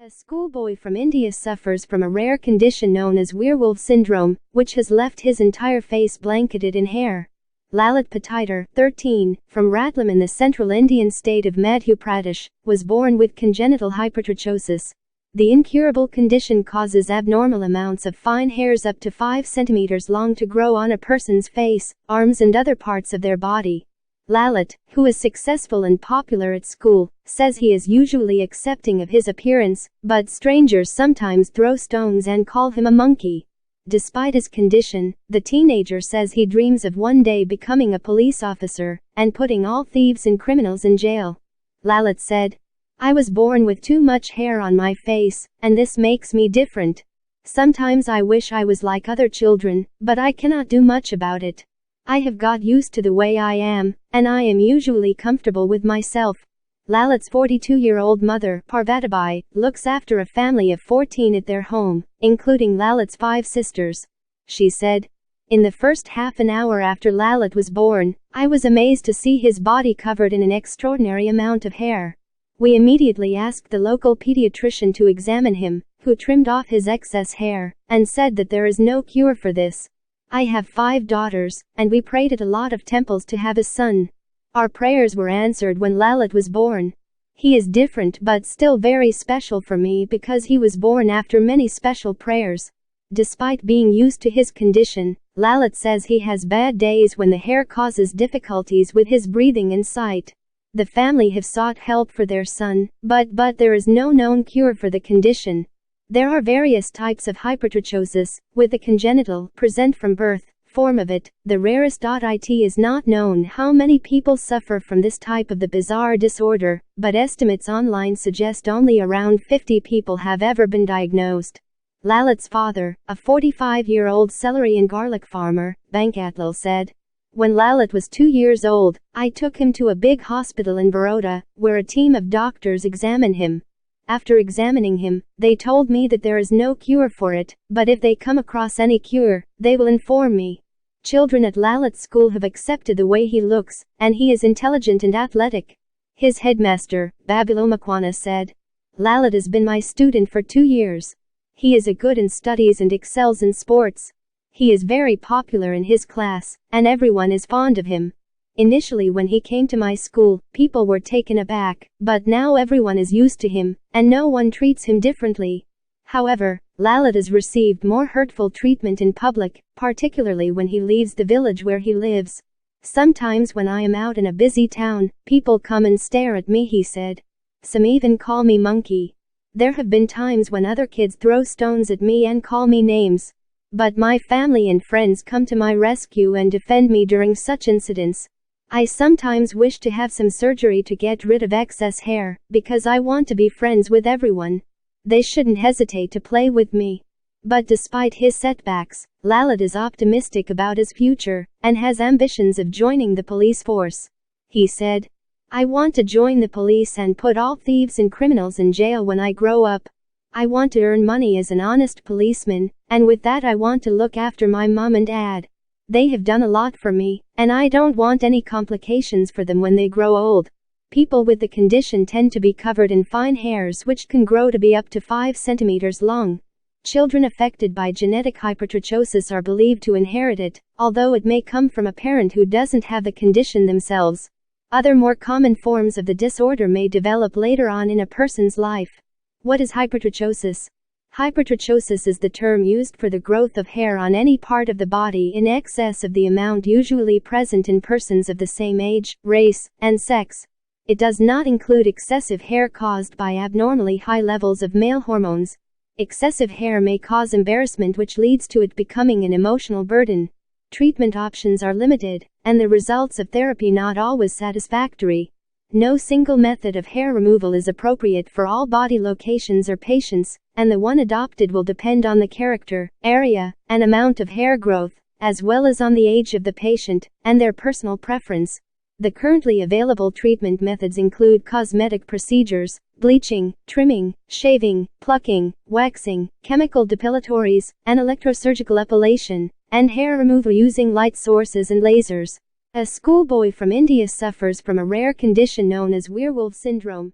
A schoolboy from India suffers from a rare condition known as werewolf syndrome, which has left his entire face blanketed in hair. Lalit Patidar, 13, from Ratlam in the central Indian state of Madhya Pradesh, was born with congenital hypertrichosis. The incurable condition causes abnormal amounts of fine hairs up to 5 centimeters long to grow on a person's face, arms and other parts of their body. Lalit, who is successful and popular at school, says he is usually accepting of his appearance, but strangers sometimes throw stones and call him a monkey. Despite his condition, the teenager says he dreams of one day becoming a police officer and putting all thieves and criminals in jail. Lalit said, "I was born with too much hair on my face, and this makes me different. Sometimes I wish I was like other children, but I cannot do much about it. I have got used to the way I am, and I am usually comfortable with myself." Lalit's 42-year-old mother, Parvatibai, looks after a family of 14 at their home, including Lalit's 5 sisters. She said, "In the first half an hour after Lalit was born, I was amazed to see his body covered in an extraordinary amount of hair. We immediately asked the local pediatrician to examine him, who trimmed off his excess hair, and said that there is no cure for this. I have 5 daughters, and we prayed at a lot of temples to have a son. Our prayers were answered when Lalit was born. He is different but still very special for me because he was born after many special prayers." Despite being used to his condition, Lalit says he has bad days when the hair causes difficulties with his breathing and sight. The family have sought help for their son, but there is no known cure for the condition. There are various types of hypertrichosis, with the congenital, present from birth, form of it, the rarest. It is not known how many people suffer from this type of the bizarre disorder, but estimates online suggest only around 50 people have ever been diagnosed. Lalit's father, a 45-year-old celery and garlic farmer, Bankatlal said, "When Lalit was 2 years old, I took him to a big hospital in Baroda, where a team of doctors examined him. After examining him, they told me that there is no cure for it, but if they come across any cure, they will inform me." Children at Lalit's school have accepted the way he looks, and he is intelligent and athletic. His headmaster, Babilomakwana, said, "Lalit has been my student for 2 years. He is good in studies and excels in sports. He is very popular in his class, and everyone is fond of him. Initially when he came to my school, people were taken aback, but now everyone is used to him, and no one treats him differently." However, Lalit has received more hurtful treatment in public, particularly when he leaves the village where he lives. "Sometimes when I am out in a busy town, people come and stare at me," he said. "Some even call me monkey. There have been times when other kids throw stones at me and call me names. But my family and friends come to my rescue and defend me during such incidents. I sometimes wish to have some surgery to get rid of excess hair, because I want to be friends with everyone. They shouldn't hesitate to play with me." But despite his setbacks, Lalit is optimistic about his future, and has ambitions of joining the police force. He said, "I want to join the police and put all thieves and criminals in jail when I grow up. I want to earn money as an honest policeman, and with that I want to look after my mom and dad. They have done a lot for me, and I don't want any complications for them when they grow old." People with the condition tend to be covered in fine hairs which can grow to be up to 5 centimeters long. Children affected by genetic hypertrichosis are believed to inherit it, although it may come from a parent who doesn't have the condition themselves. Other more common forms of the disorder may develop later on in a person's life. What is hypertrichosis? Hypertrichosis is the term used for the growth of hair on any part of the body in excess of the amount usually present in persons of the same age, race, and sex. It does not include excessive hair caused by abnormally high levels of male hormones. Excessive hair may cause embarrassment, which leads to it becoming an emotional burden. Treatment options are limited, and the results of therapy not always satisfactory. No single method of hair removal is appropriate for all body locations or patients, and the one adopted will depend on the character, area, and amount of hair growth, as well as on the age of the patient, and their personal preference. The currently available treatment methods include cosmetic procedures, bleaching, trimming, shaving, plucking, waxing, chemical depilatories, and electrosurgical epilation, and hair removal using light sources and lasers. A schoolboy from India suffers from a rare condition known as werewolf syndrome.